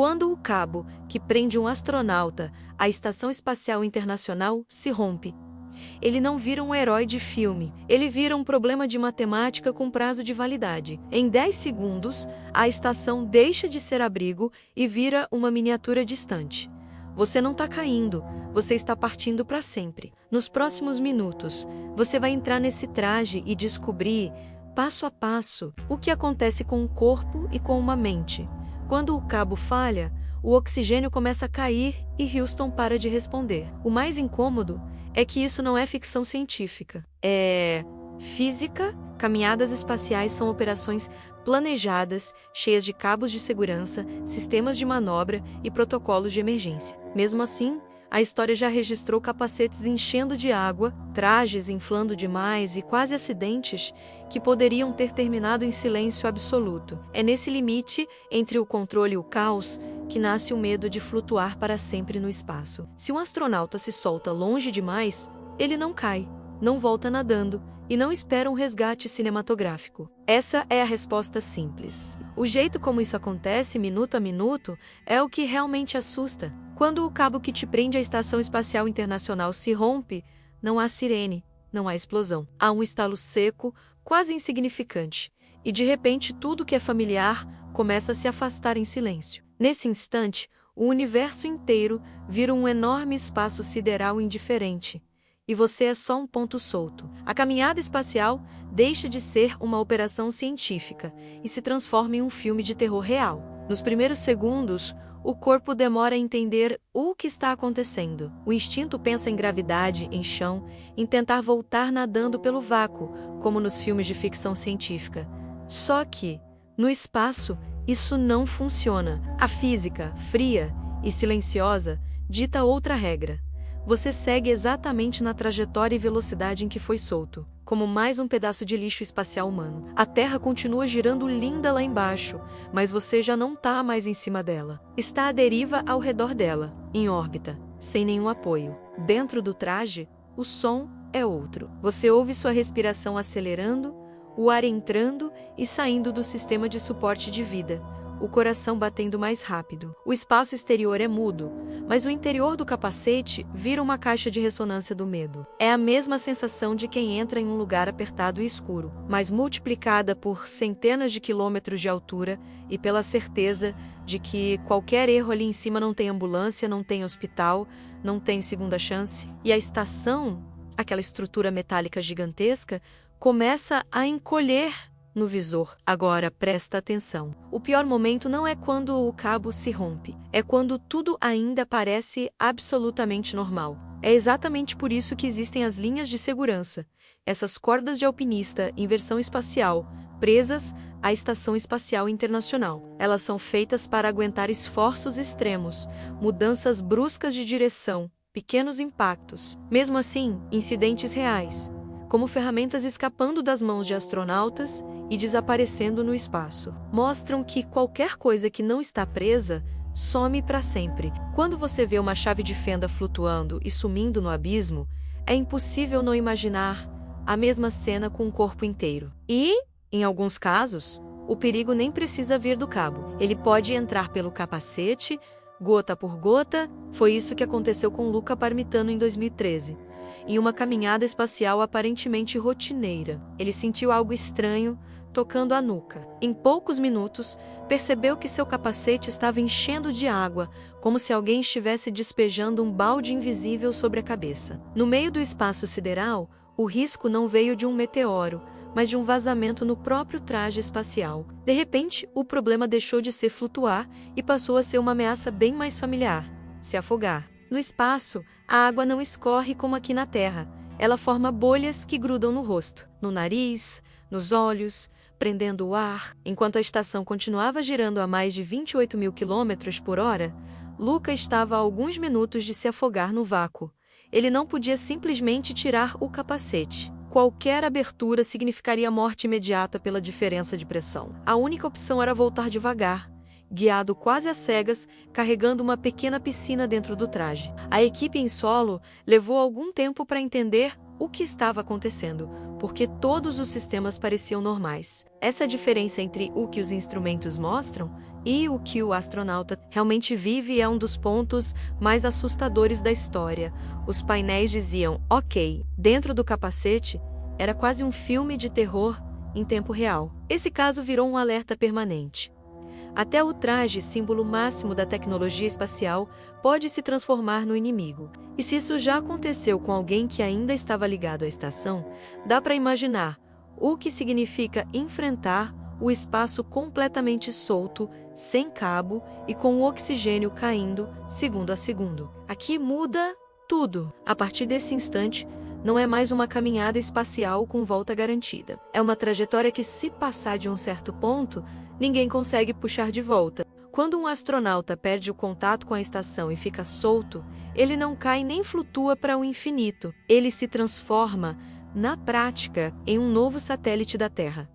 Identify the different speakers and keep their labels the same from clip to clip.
Speaker 1: Quando o cabo que prende um astronauta à Estação Espacial Internacional se rompe, ele não vira um herói de filme, ele vira um problema de matemática com prazo de validade. Em 10 segundos, a estação deixa de ser abrigo e vira uma miniatura distante. Você não está caindo, você está partindo para sempre. Nos próximos minutos, você vai entrar nesse traje e descobrir, passo a passo, o que acontece com um corpo e com uma mente. Quando o cabo falha, o oxigênio começa a cair e Houston para de responder. O mais incômodo é que isso não é ficção científica. É física. Caminhadas espaciais são operações planejadas, cheias de cabos de segurança, sistemas de manobra e protocolos de emergência. Mesmo assim, a história já registrou capacetes enchendo de água, trajes inflando demais e quase acidentes que poderiam ter terminado em silêncio absoluto. É nesse limite entre o controle e o caos que nasce o medo de flutuar para sempre no espaço. Se um astronauta se solta longe demais, ele não cai, não volta nadando e não espera um resgate cinematográfico. Essa é a resposta simples. O jeito como isso acontece, minuto a minuto, é o que realmente assusta. Quando o cabo que te prende à Estação Espacial Internacional se rompe, não há sirene, não há explosão. Há um estalo seco, quase insignificante, e de repente tudo que é familiar começa a se afastar em silêncio. Nesse instante, o universo inteiro vira um enorme espaço sideral indiferente, e você é só um ponto solto. A caminhada espacial deixa de ser uma operação científica e se transforma em um filme de terror real. Nos primeiros segundos, o corpo demora a entender o que está acontecendo. O instinto pensa em gravidade, em chão, em tentar voltar nadando pelo vácuo, como nos filmes de ficção científica. Só que, no espaço, isso não funciona. A física, fria e silenciosa, dita outra regra. Você segue exatamente na trajetória e velocidade em que foi solto, como mais um pedaço de lixo espacial humano. A Terra continua girando linda lá embaixo, mas você já não está mais em cima dela. Está à deriva ao redor dela, em órbita, sem nenhum apoio. Dentro do traje, o som é outro. Você ouve sua respiração acelerando, o ar entrando e saindo do sistema de suporte de vida, o coração batendo mais rápido. O espaço exterior é mudo, mas o interior do capacete vira uma caixa de ressonância do medo. É a mesma sensação de quem entra em um lugar apertado e escuro, mas multiplicada por centenas de quilômetros de altura e pela certeza de que qualquer erro ali em cima não tem ambulância, não tem hospital, não tem segunda chance. E a estação, aquela estrutura metálica gigantesca, começa a encolher no visor. Agora presta atenção. O pior momento não é quando o cabo se rompe, é quando tudo ainda parece absolutamente normal. É exatamente por isso que existem as linhas de segurança, essas cordas de alpinista em versão espacial, presas à Estação Espacial Internacional. Elas são feitas para aguentar esforços extremos, mudanças bruscas de direção, pequenos impactos, mesmo assim, incidentes reais, como ferramentas escapando das mãos de astronautas e desaparecendo no espaço. Mostram que qualquer coisa que não está presa some para sempre. Quando você vê uma chave de fenda flutuando e sumindo no abismo, é impossível não imaginar a mesma cena com o corpo inteiro. E, em alguns casos, o perigo nem precisa vir do cabo. Ele pode entrar pelo capacete, gota por gota. Foi isso que aconteceu com Luca Parmitano em 2013. Em uma caminhada espacial aparentemente rotineira, ele sentiu algo estranho tocando a nuca. Em poucos minutos, percebeu que seu capacete estava enchendo de água, como se alguém estivesse despejando um balde invisível sobre a cabeça. No meio do espaço sideral, o risco não veio de um meteoro, mas de um vazamento no próprio traje espacial. De repente, o problema deixou de ser flutuar e passou a ser uma ameaça bem mais familiar: se afogar. No espaço, a água não escorre como aqui na Terra. Ela forma bolhas que grudam no rosto, no nariz, nos olhos, prendendo o ar. Enquanto a estação continuava girando a mais de 28 mil quilômetros por hora, Luca estava a alguns minutos de se afogar no vácuo. Ele não podia simplesmente tirar o capacete. Qualquer abertura significaria morte imediata pela diferença de pressão. A única opção era voltar devagar, guiado quase às cegas, carregando uma pequena piscina dentro do traje. A equipe em solo levou algum tempo para entender o que estava acontecendo, porque todos os sistemas pareciam normais. Essa diferença entre o que os instrumentos mostram E o que o astronauta realmente vive é um dos pontos mais assustadores da história. Os painéis diziam, ok, dentro do capacete era quase um filme de terror em tempo real. Esse caso virou um alerta permanente. Até o traje, símbolo máximo da tecnologia espacial, pode se transformar no inimigo. E se isso já aconteceu com alguém que ainda estava ligado à estação, dá para imaginar o que significa enfrentar o espaço completamente solto, sem cabo e com o oxigênio caindo segundo a segundo. Aqui muda tudo. A partir desse instante, não é mais uma caminhada espacial com volta garantida. É uma trajetória que, se passar de um certo ponto, ninguém consegue puxar de volta. Quando um astronauta perde o contato com a estação e fica solto, ele não cai nem flutua para o infinito. Ele se transforma, na prática, em um novo satélite da Terra.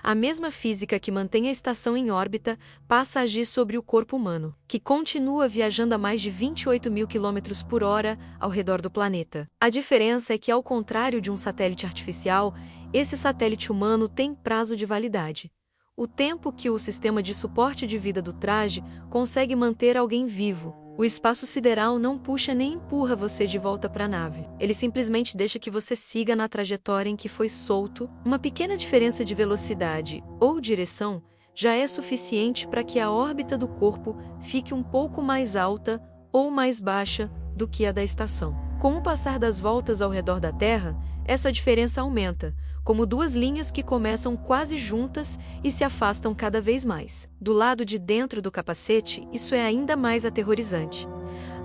Speaker 1: A mesma física que mantém a estação em órbita passa a agir sobre o corpo humano, que continua viajando a mais de 28 mil quilômetros por hora ao redor do planeta. A diferença é que, ao contrário de um satélite artificial, esse satélite humano tem prazo de validade. O tempo que o sistema de suporte de vida do traje consegue manter alguém vivo. O espaço sideral não puxa nem empurra você de volta para a nave. Ele simplesmente deixa que você siga na trajetória em que foi solto. Uma pequena diferença de velocidade ou direção já é suficiente para que a órbita do corpo fique um pouco mais alta ou mais baixa do que a da estação. Com o passar das voltas ao redor da Terra, essa diferença aumenta, como duas linhas que começam quase juntas e se afastam cada vez mais. Do lado de dentro do capacete, isso é ainda mais aterrorizante.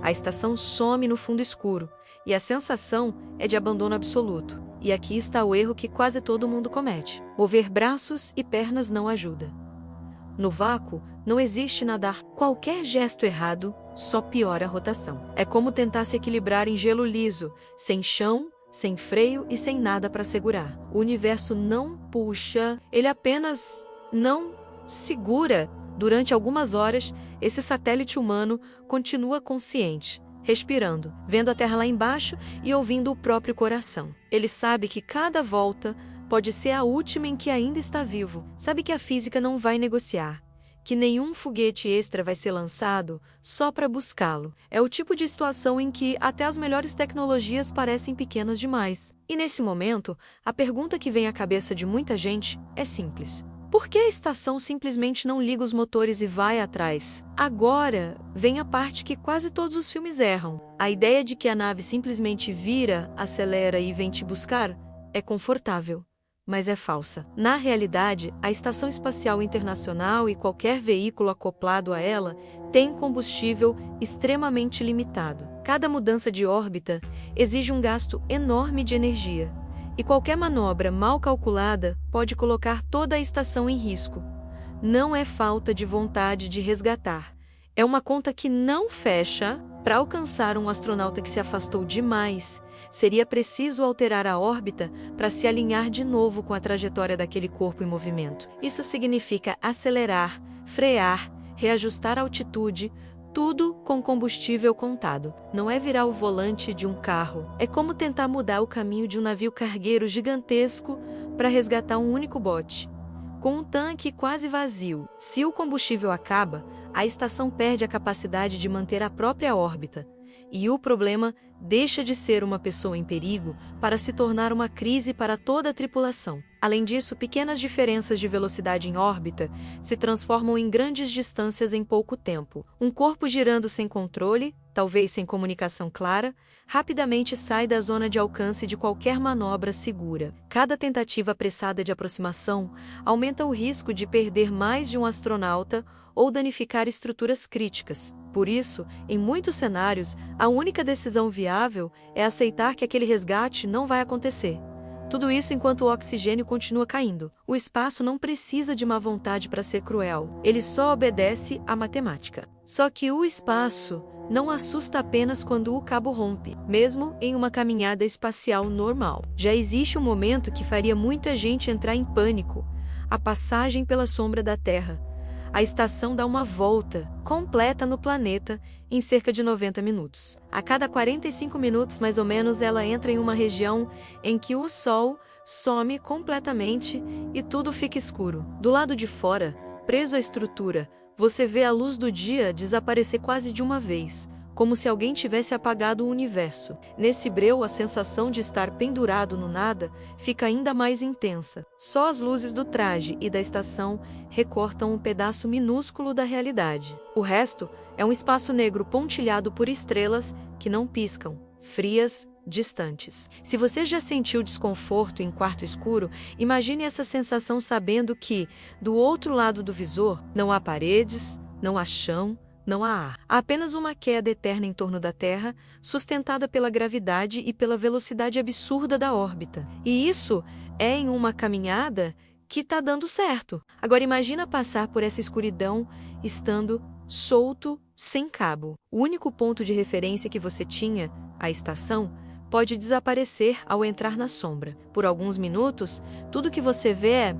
Speaker 1: A estação some no fundo escuro, e a sensação é de abandono absoluto. E aqui está o erro que quase todo mundo comete. Mover braços e pernas não ajuda. No vácuo, não existe nadar. Qualquer gesto errado só piora a rotação. É como tentar se equilibrar em gelo liso, sem chão, sem freio e sem nada para segurar. O universo não puxa, ele apenas não segura. Durante algumas horas, esse satélite humano continua consciente, respirando, vendo a Terra lá embaixo e ouvindo o próprio coração. Ele sabe que cada volta pode ser a última em que ainda está vivo. Sabe que a física não vai negociar, que nenhum foguete extra vai ser lançado só para buscá-lo. É o tipo de situação em que até as melhores tecnologias parecem pequenas demais. E nesse momento, a pergunta que vem à cabeça de muita gente é simples. Por que a estação simplesmente não liga os motores e vai atrás? Agora vem a parte que quase todos os filmes erram. A ideia de que a nave simplesmente vira, acelera e vem te buscar é confortável, mas é falsa. Na realidade, a Estação Espacial Internacional e qualquer veículo acoplado a ela tem combustível extremamente limitado. Cada mudança de órbita exige um gasto enorme de energia, e qualquer manobra mal calculada pode colocar toda a estação em risco. Não é falta de vontade de resgatar. É uma conta que não fecha. Para alcançar um astronauta que se afastou demais, seria preciso alterar a órbita para se alinhar de novo com a trajetória daquele corpo em movimento. Isso significa acelerar, frear, reajustar a altitude, tudo com combustível contado. Não é virar o volante de um carro. É como tentar mudar o caminho de um navio cargueiro gigantesco para resgatar um único bote, com um tanque quase vazio. Se o combustível acaba, a estação perde a capacidade de manter a própria órbita, e o problema deixa de ser uma pessoa em perigo para se tornar uma crise para toda a tripulação. Além disso, pequenas diferenças de velocidade em órbita se transformam em grandes distâncias em pouco tempo. Um corpo girando sem controle, talvez sem comunicação clara, rapidamente sai da zona de alcance de qualquer manobra segura. Cada tentativa apressada de aproximação aumenta o risco de perder mais de um astronauta ou danificar estruturas críticas. Por isso, em muitos cenários, a única decisão viável é aceitar que aquele resgate não vai acontecer. Tudo isso enquanto o oxigênio continua caindo. O espaço não precisa de má vontade para ser cruel. Ele só obedece à matemática. Só que o espaço não assusta apenas quando o cabo rompe, mesmo em uma caminhada espacial normal. Já existe um momento que faria muita gente entrar em pânico: a passagem pela sombra da Terra. A estação dá uma volta completa no planeta em cerca de 90 minutos. A cada 45 minutos, mais ou menos, ela entra em uma região em que o Sol some completamente e tudo fica escuro. Do lado de fora, preso à estrutura, Você vê a luz do dia desaparecer quase de uma vez, como se alguém tivesse apagado o universo. Nesse breu, a sensação de estar pendurado no nada fica ainda mais intensa. Só as luzes do traje e da estação recortam um pedaço minúsculo da realidade. O resto é um espaço negro pontilhado por estrelas que não piscam, frias, distantes. Se você já sentiu desconforto em quarto escuro, imagine essa sensação sabendo que, do outro lado do visor, não há paredes, não há chão, não há ar. Há apenas uma queda eterna em torno da Terra, sustentada pela gravidade e pela velocidade absurda da órbita. E isso é em uma caminhada que está dando certo. Agora imagina passar por essa escuridão estando solto, sem cabo. O único ponto de referência que você tinha, a estação, pode desaparecer ao entrar na sombra. Por alguns minutos, tudo que você vê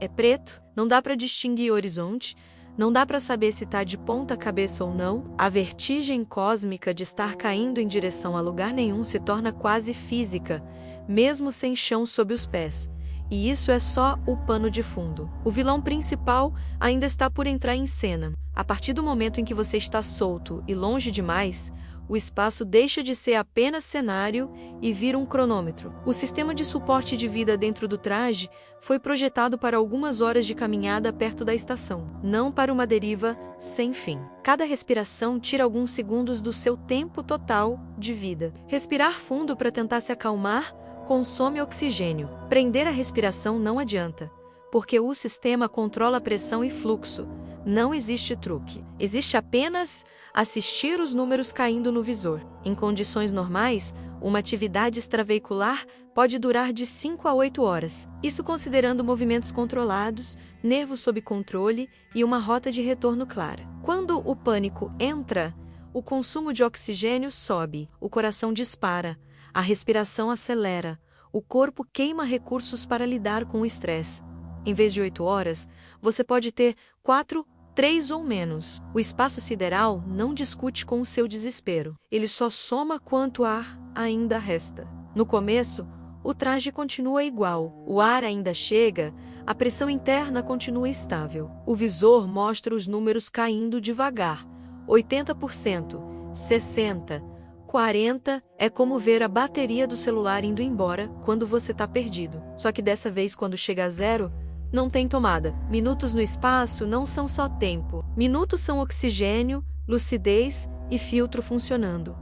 Speaker 1: é preto, não dá para distinguir o horizonte, não dá para saber se está de ponta cabeça ou não. A vertigem cósmica de estar caindo em direção a lugar nenhum se torna quase física, mesmo sem chão sob os pés. E isso é só o pano de fundo. O vilão principal ainda está por entrar em cena. A partir do momento em que você está solto e longe demais, o espaço deixa de ser apenas cenário e vira um cronômetro. O sistema de suporte de vida dentro do traje foi projetado para algumas horas de caminhada perto da estação, não para uma deriva sem fim. Cada respiração tira alguns segundos do seu tempo total de vida. Respirar fundo para tentar se acalmar consome oxigênio. Prender a respiração não adianta, porque o sistema controla a pressão e fluxo. Não existe truque. Existe apenas assistir os números caindo no visor. Em condições normais, uma atividade extraveicular pode durar de 5 a 8 horas. Isso considerando movimentos controlados, nervos sob controle e uma rota de retorno clara. Quando o pânico entra, o consumo de oxigênio sobe, o coração dispara, a respiração acelera, o corpo queima recursos para lidar com o estresse. Em vez de 8 horas, você pode ter 4, 3 ou menos. O espaço sideral não discute com o seu desespero. Ele só soma quanto ar ainda resta. No começo, o traje continua igual. O ar ainda chega, a pressão interna continua estável. O visor mostra os números caindo devagar. 80%, 60%, 40% é como ver a bateria do celular indo embora quando você está perdido. Só que dessa vez, quando chega a zero, não tem tomada. Minutos no espaço não são só tempo. Minutos são oxigênio, lucidez e filtro funcionando.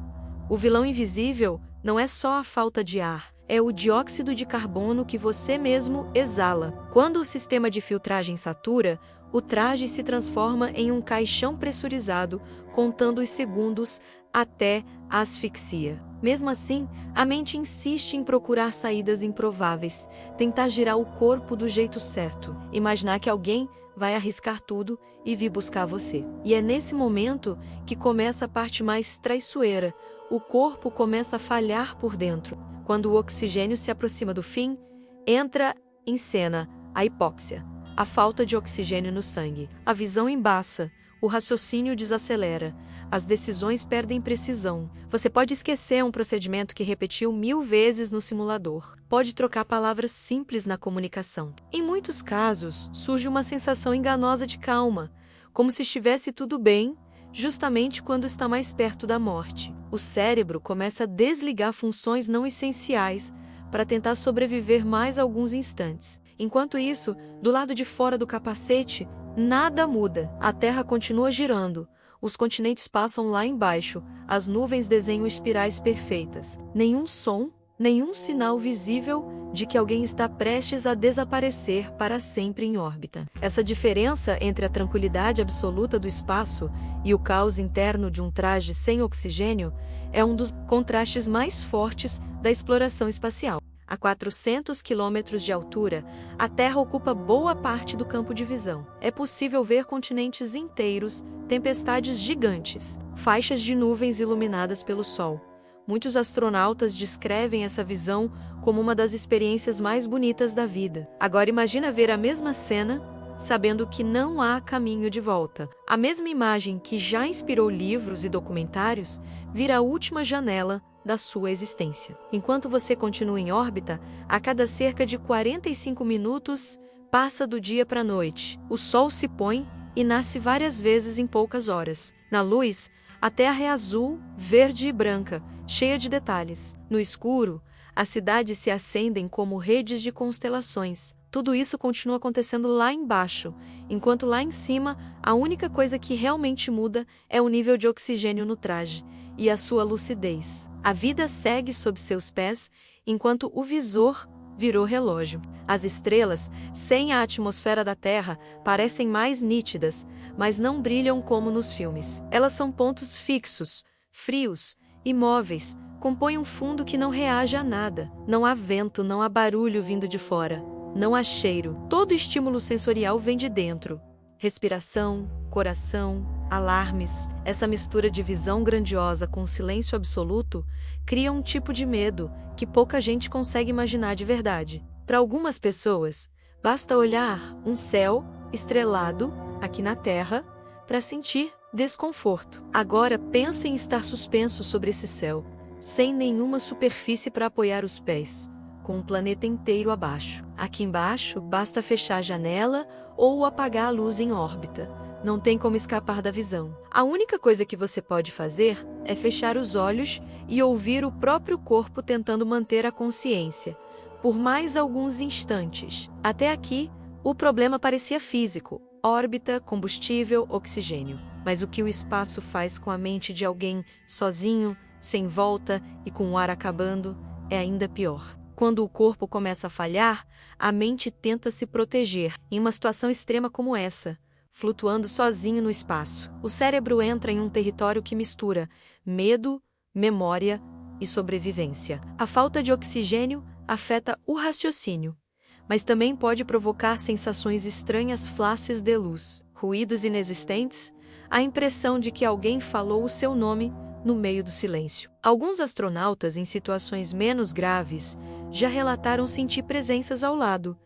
Speaker 1: O vilão invisível não é só a falta de ar, é o dióxido de carbono que você mesmo exala. Quando o sistema de filtragem satura, o traje se transforma em um caixão pressurizado, contando os segundos até a asfixia. Mesmo assim, a mente insiste em procurar saídas improváveis, tentar girar o corpo do jeito certo, imaginar que alguém vai arriscar tudo e vir buscar você. E é nesse momento que começa a parte mais traiçoeira. O corpo começa a falhar por dentro. Quando o oxigênio se aproxima do fim, entra em cena a hipóxia, a falta de oxigênio no sangue. A visão embaça, o raciocínio desacelera, as decisões perdem precisão. Você pode esquecer um procedimento que repetiu 1000 vezes no simulador. Pode trocar palavras simples na comunicação. Em muitos casos, surge uma sensação enganosa de calma, como se estivesse tudo bem, justamente quando está mais perto da morte. O cérebro começa a desligar funções não essenciais para tentar sobreviver mais alguns instantes. Enquanto isso, do lado de fora do capacete, nada muda. A Terra continua girando. Os continentes passam lá embaixo, as nuvens desenham espirais perfeitas. Nenhum som, nenhum sinal visível de que alguém está prestes a desaparecer para sempre em órbita. Essa diferença entre a tranquilidade absoluta do espaço e o caos interno de um traje sem oxigênio é um dos contrastes mais fortes da exploração espacial. A 400 quilômetros de altura, a Terra ocupa boa parte do campo de visão. É possível ver continentes inteiros, tempestades gigantes, faixas de nuvens iluminadas pelo Sol. Muitos astronautas descrevem essa visão como uma das experiências mais bonitas da vida. Agora imagina ver a mesma cena, sabendo que não há caminho de volta. A mesma imagem que já inspirou livros e documentários vira a última janela da sua existência. Enquanto você continua em órbita, a cada cerca de 45 minutos, passa do dia para a noite. O Sol se põe e nasce várias vezes em poucas horas. Na luz, a Terra é azul, verde e branca, cheia de detalhes. No escuro, as cidades se acendem como redes de constelações. Tudo isso continua acontecendo lá embaixo, enquanto lá em cima, a única coisa que realmente muda é o nível de oxigênio no traje e a sua lucidez. A vida segue sob seus pés, enquanto o visor virou relógio. As estrelas, sem a atmosfera da Terra, parecem mais nítidas, mas não brilham como nos filmes. Elas são pontos fixos, frios, imóveis, compõem um fundo que não reage a nada. Não há vento, não há barulho vindo de fora. Não há cheiro. Todo estímulo sensorial vem de dentro. Respiração, coração, alarmes. Essa mistura de visão grandiosa com silêncio absoluto cria um tipo de medo que pouca gente consegue imaginar de verdade. Para algumas pessoas, basta olhar um céu estrelado aqui na Terra para sentir desconforto. Agora pense em estar suspenso sobre esse céu, sem nenhuma superfície para apoiar os pés, com o planeta inteiro abaixo. Aqui embaixo, basta fechar a janela ou apagar a luz em órbita. Não tem como escapar da visão. A única coisa que você pode fazer é fechar os olhos e ouvir o próprio corpo tentando manter a consciência, por mais alguns instantes. Até aqui, o problema parecia físico: órbita, combustível, oxigênio. Mas o que o espaço faz com a mente de alguém sozinho, sem volta e com o ar acabando, é ainda pior. Quando o corpo começa a falhar, a mente tenta se proteger. Em uma situação extrema como essa, flutuando sozinho no espaço, o cérebro entra em um território que mistura medo, memória e sobrevivência. A falta de oxigênio afeta o raciocínio, mas também pode provocar sensações estranhas, flashes de luz, ruídos inexistentes, a impressão de que alguém falou o seu nome no meio do silêncio. Alguns astronautas, em situações menos graves, já relataram sentir presenças ao lado,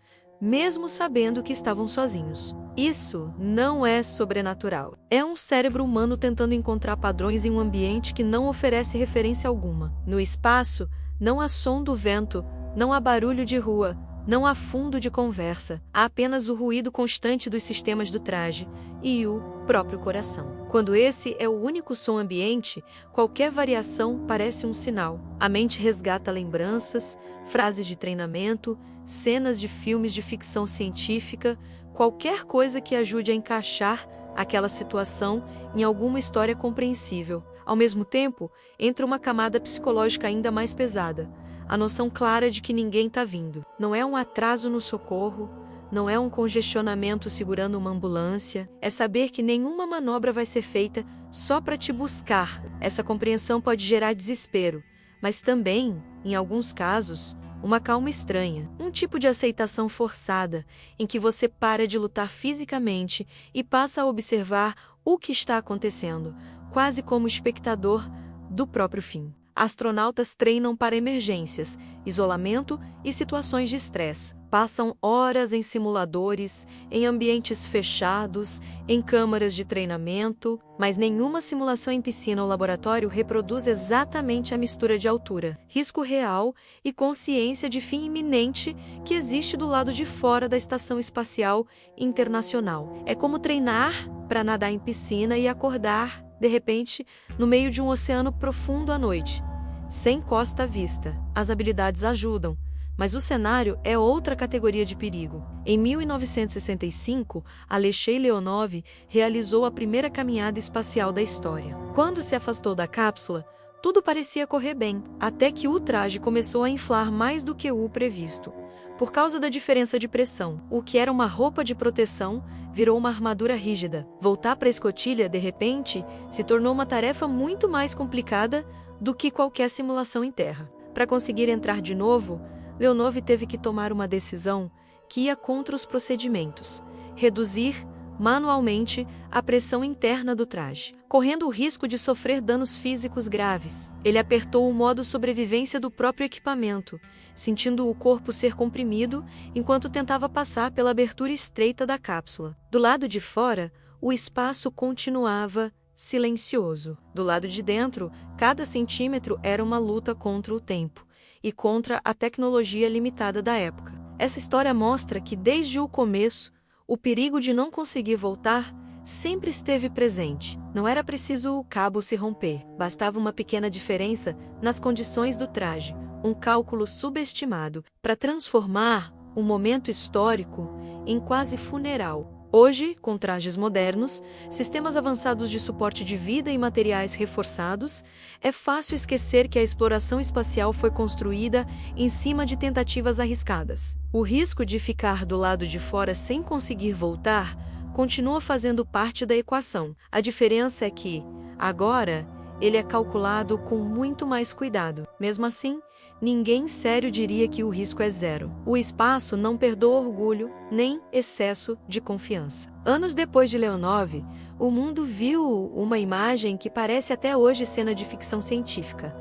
Speaker 1: mesmo sabendo que estavam sozinhos. Isso não é sobrenatural. É um cérebro humano tentando encontrar padrões em um ambiente que não oferece referência alguma. No espaço, não há som do vento, não há barulho de rua, não há fundo de conversa. Há apenas o ruído constante dos sistemas do traje e o próprio coração. Quando esse é o único som ambiente, qualquer variação parece um sinal. A mente resgata lembranças, frases de treinamento, cenas de filmes de ficção científica, qualquer coisa que ajude a encaixar aquela situação em alguma história compreensível. Ao mesmo tempo, entra uma camada psicológica ainda mais pesada: a noção clara de que ninguém está vindo. Não é um atraso no socorro, não é um congestionamento segurando uma ambulância, é saber que nenhuma manobra vai ser feita só para te buscar. Essa compreensão pode gerar desespero, mas também, em alguns casos, uma calma estranha, um tipo de aceitação forçada, em que você para de lutar fisicamente e passa a observar o que está acontecendo, quase como espectador do próprio fim. Astronautas treinam para emergências, isolamento e situações de estresse. Passam horas em simuladores, em ambientes fechados, em câmaras de treinamento, mas nenhuma simulação em piscina ou laboratório reproduz exatamente a mistura de altura, risco real e consciência de fim iminente que existe do lado de fora da Estação Espacial Internacional. É como treinar para nadar em piscina e acordar, de repente, no meio de um oceano profundo à noite, sem costa à vista. As habilidades ajudam, mas o cenário é outra categoria de perigo. Em 1965, Alexei Leonov realizou a primeira caminhada espacial da história. Quando se afastou da cápsula, tudo parecia correr bem, até que o traje começou a inflar mais do que o previsto. Por causa da diferença de pressão, o que era uma roupa de proteção virou uma armadura rígida. Voltar para a escotilha, de repente, se tornou uma tarefa muito mais complicada do que qualquer simulação em terra. Para conseguir entrar de novo, Leonov teve que tomar uma decisão que ia contra os procedimentos: reduzir manualmente a pressão interna do traje, correndo o risco de sofrer danos físicos graves. Ele apertou o modo sobrevivência do próprio equipamento, sentindo o corpo ser comprimido enquanto tentava passar pela abertura estreita da cápsula. Do lado de fora, o espaço continuava silencioso. Do lado de dentro, cada centímetro era uma luta contra o tempo e contra a tecnologia limitada da época. Essa história mostra que, desde o começo, o perigo de não conseguir voltar sempre esteve presente. Não era preciso o cabo se romper, bastava uma pequena diferença nas condições do traje, um cálculo subestimado, para transformar um momento histórico em quase funeral. Hoje, com trajes modernos, sistemas avançados de suporte de vida e materiais reforçados, é fácil esquecer que a exploração espacial foi construída em cima de tentativas arriscadas. O risco de ficar do lado de fora sem conseguir voltar continua fazendo parte da equação. A diferença é que, agora, ele é calculado com muito mais cuidado. Mesmo assim, ninguém sério diria que o risco é zero. O espaço não perdoa orgulho, nem excesso de confiança. Anos depois de Leonov, o mundo viu uma imagem que parece até hoje cena de ficção científica.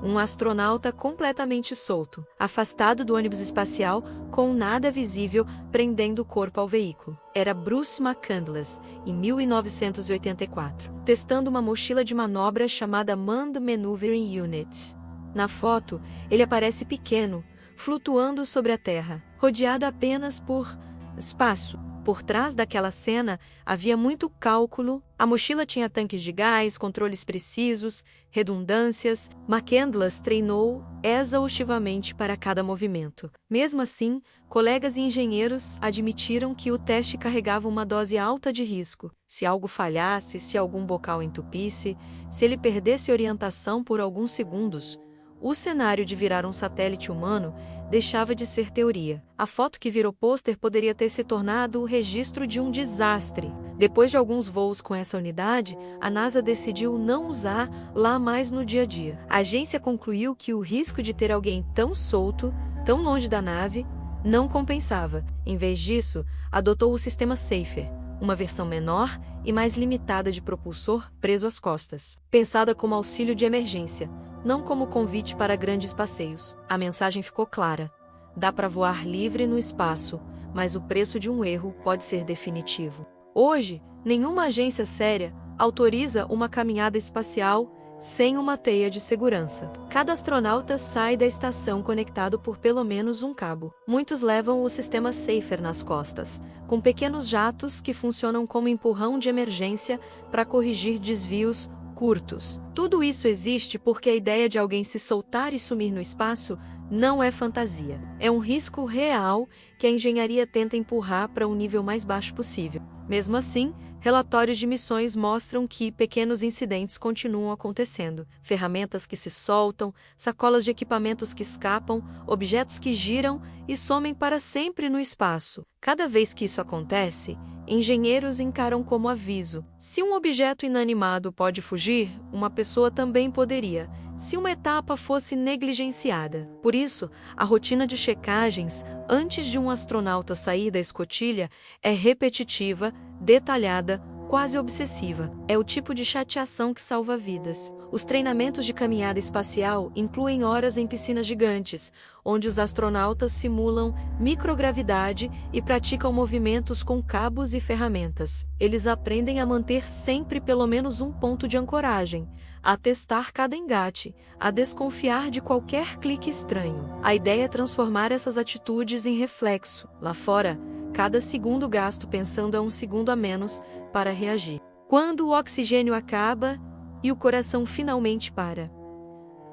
Speaker 1: Um astronauta completamente solto, afastado do ônibus espacial, com nada visível prendendo o corpo ao veículo. Era Bruce McCandless, em 1984, testando uma mochila de manobra chamada Manned Maneuvering Unit. Na foto, ele aparece pequeno, flutuando sobre a Terra, rodeado apenas por espaço. Por trás daquela cena, havia muito cálculo. A mochila tinha tanques de gás, controles precisos, redundâncias. McCandless treinou exaustivamente para cada movimento. Mesmo assim, colegas e engenheiros admitiram que o teste carregava uma dose alta de risco. Se algo falhasse, se algum bocal entupisse, se ele perdesse orientação por alguns segundos, o cenário de virar um satélite humano deixava de ser teoria. A foto que virou pôster poderia ter se tornado o registro de um desastre. Depois de alguns voos com essa unidade, a NASA decidiu não usar lá mais no dia a dia. A agência concluiu que o risco de ter alguém tão solto, tão longe da nave, não compensava. Em vez disso, adotou o sistema Safer, uma versão menor e mais limitada de propulsor preso às costas, pensada como auxílio de emergência, não como convite para grandes passeios. A mensagem ficou clara: dá para voar livre no espaço, mas o preço de um erro pode ser definitivo. Hoje, nenhuma agência séria autoriza uma caminhada espacial sem uma teia de segurança. Cada astronauta sai da estação conectado por pelo menos um cabo. Muitos levam o sistema Safer nas costas, com pequenos jatos que funcionam como empurrão de emergência para corrigir desvios curtos. Tudo isso existe porque a ideia de alguém se soltar e sumir no espaço não é fantasia. É um risco real que a engenharia tenta empurrar para um nível mais baixo possível. Mesmo assim, relatórios de missões mostram que pequenos incidentes continuam acontecendo. Ferramentas que se soltam, sacolas de equipamentos que escapam, objetos que giram e somem para sempre no espaço. Cada vez que isso acontece, engenheiros encaram como aviso. Se um objeto inanimado pode fugir, uma pessoa também poderia, se uma etapa fosse negligenciada. Por isso, a rotina de checagens antes de um astronauta sair da escotilha é repetitiva, detalhada, quase obsessiva. É o tipo de chateação que salva vidas. Os treinamentos de caminhada espacial incluem horas em piscinas gigantes, onde os astronautas simulam microgravidade e praticam movimentos com cabos e ferramentas. Eles aprendem a manter sempre pelo menos um ponto de ancoragem, a testar cada engate, a desconfiar de qualquer clique estranho. A ideia é transformar essas atitudes em reflexo. Lá fora, cada segundo gasto pensando é um segundo a menos para reagir. Quando o oxigênio acaba e o coração finalmente para,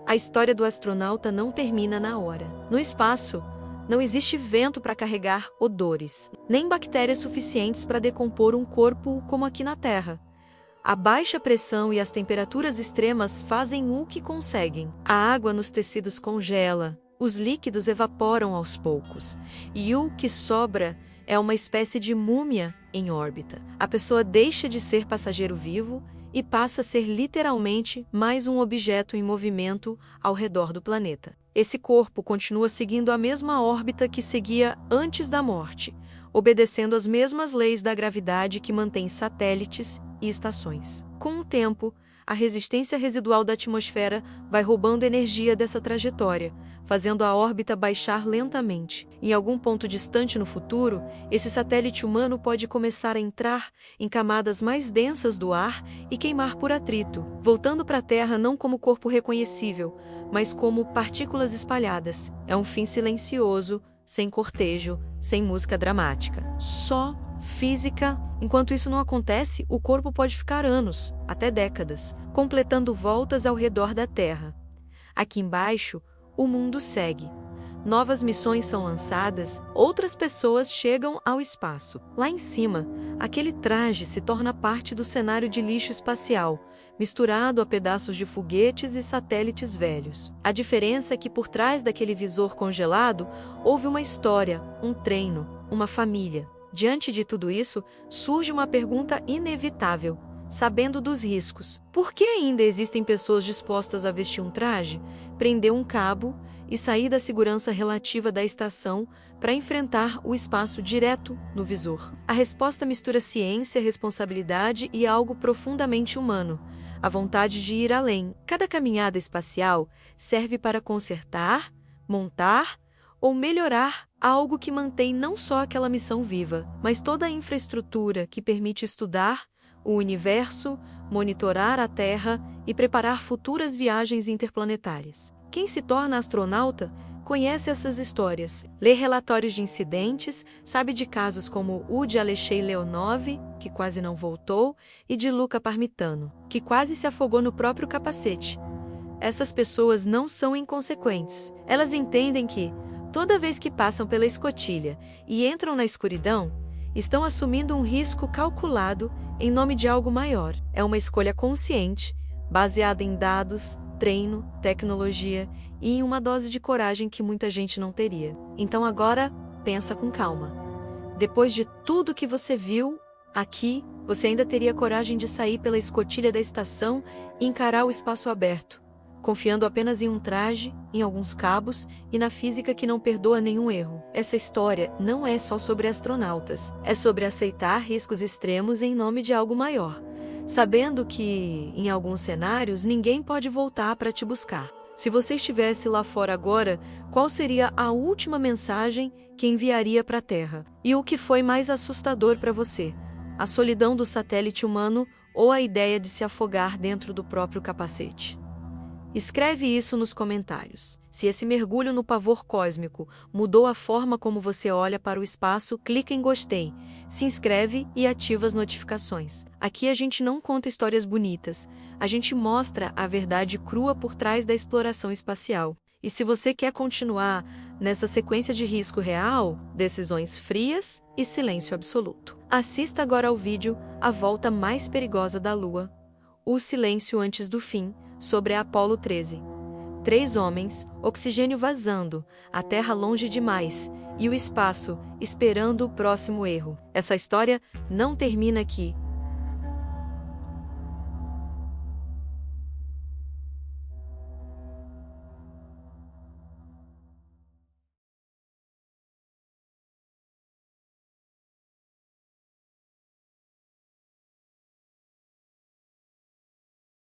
Speaker 1: a história do astronauta não termina na hora. No espaço, não existe vento para carregar odores, nem bactérias suficientes para decompor um corpo como aqui na Terra. A baixa pressão e as temperaturas extremas fazem o que conseguem. A água nos tecidos congela, os líquidos evaporam aos poucos, e o que sobra é uma espécie de múmia em órbita. A pessoa deixa de ser passageiro vivo e passa a ser literalmente mais um objeto em movimento ao redor do planeta. Esse corpo continua seguindo a mesma órbita que seguia antes da morte, obedecendo às mesmas leis da gravidade que mantém satélites e estações. Com o tempo, a resistência residual da atmosfera vai roubando energia dessa trajetória, fazendo a órbita baixar lentamente. Em algum ponto distante no futuro, esse satélite humano pode começar a entrar em camadas mais densas do ar e queimar por atrito, voltando para a Terra não como corpo reconhecível, mas como partículas espalhadas. É um fim silencioso, sem cortejo, sem música dramática. Só física. Enquanto isso não acontece, o corpo pode ficar anos, até décadas, completando voltas ao redor da Terra. Aqui embaixo, o mundo segue. Novas missões são lançadas, outras pessoas chegam ao espaço. Lá em cima, aquele traje se torna parte do cenário de lixo espacial, misturado a pedaços de foguetes e satélites velhos. A diferença é que por trás daquele visor congelado, houve uma história, um treino, uma família. Diante de tudo isso, surge uma pergunta inevitável. Sabendo dos riscos, por que ainda existem pessoas dispostas a vestir um traje, prender um cabo e sair da segurança relativa da estação para enfrentar o espaço direto no visor? A resposta mistura ciência, responsabilidade e algo profundamente humano: a vontade de ir além. Cada caminhada espacial serve para consertar, montar ou melhorar algo que mantém não só aquela missão viva, mas toda a infraestrutura que permite estudar o universo, monitorar a Terra e preparar futuras viagens interplanetárias. Quem se torna astronauta conhece essas histórias, lê relatórios de incidentes, sabe de casos como o de Alexei Leonov, que quase não voltou, e de Luca Parmitano, que quase se afogou no próprio capacete. Essas pessoas não são inconsequentes. Elas entendem que, toda vez que passam pela escotilha e entram na escuridão, estão assumindo um risco calculado em nome de algo maior. É uma escolha consciente, baseada em dados, treino, tecnologia e em uma dose de coragem que muita gente não teria. Então agora, pensa com calma. Depois de tudo que você viu aqui, você ainda teria coragem de sair pela escotilha da estação e encarar o espaço aberto, confiando apenas em um traje, em alguns cabos e na física que não perdoa nenhum erro. Essa história não é só sobre astronautas, é sobre aceitar riscos extremos em nome de algo maior, sabendo que, em alguns cenários, ninguém pode voltar para te buscar. Se você estivesse lá fora agora, qual seria a última mensagem que enviaria para a Terra? E o que foi mais assustador para você? A solidão do satélite humano ou a ideia de se afogar dentro do próprio capacete? Escreve isso nos comentários. Se esse mergulho no pavor cósmico mudou a forma como você olha para o espaço, clica em gostei, se inscreve e ativa as notificações. Aqui a gente não conta histórias bonitas, a gente mostra a verdade crua por trás da exploração espacial. E se você quer continuar nessa sequência de risco real, decisões frias e silêncio absoluto, assista agora ao vídeo A Volta Mais Perigosa da Lua, O Silêncio Antes do Fim, sobre a Apollo 13. 3 homens, oxigênio vazando, a Terra longe demais e o espaço esperando o próximo erro. Essa história não termina aqui.